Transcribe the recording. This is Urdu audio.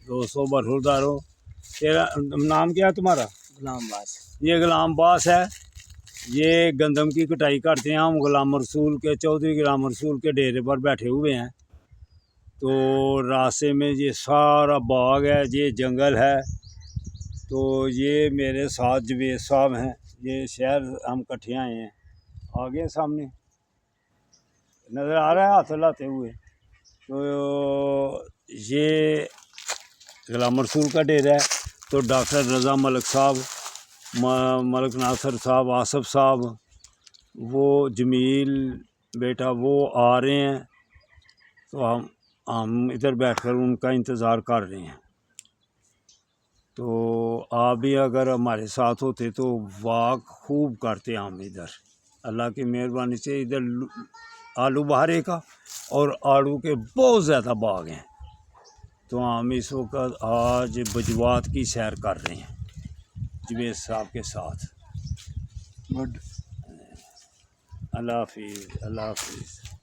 دوستوں برخورداروں، تیرا نام کیا ہے تمہارا؟ غلام باز۔ یہ غلام باس ہے، یہ گندم کی کٹائی کرتے ہیں۔ ہم غلام رسول کے چودھری غلام رسول کے ڈیرے پر بیٹھے ہوئے ہیں۔ تو راستے میں یہ سارا باغ ہے، یہ جنگل ہے۔ تو یہ میرے ساتھ جوید صاحب ہیں، یہ شہر ہم کٹھے آئے ہیں۔ آگے سامنے نظر آ رہا ہے ہاتھ لاتے ہوئے؟ تو یہ غلام رسول کا ڈیرا ہے۔ تو ڈاکٹر رضا ملک صاحب، ملک ناصر صاحب، آصف صاحب، وہ جمیل بیٹا وہ آ رہے ہیں۔ تو ہم ادھر بیٹھ کر ان کا انتظار کر رہے ہیں۔ تو آپ بھی اگر ہمارے ساتھ ہوتے تو واک خوب کرتے ہم ادھر، اللہ کی مہربانی سے۔ ادھر آلو بہارے کا اور آڑو کے بہت زیادہ باغ ہیں۔ تو ہم اس وقت آج بجوات کی سیر کر رہے ہیں جوید صاحب کے ساتھ۔ اللہ حافظ، اللہ حافظ۔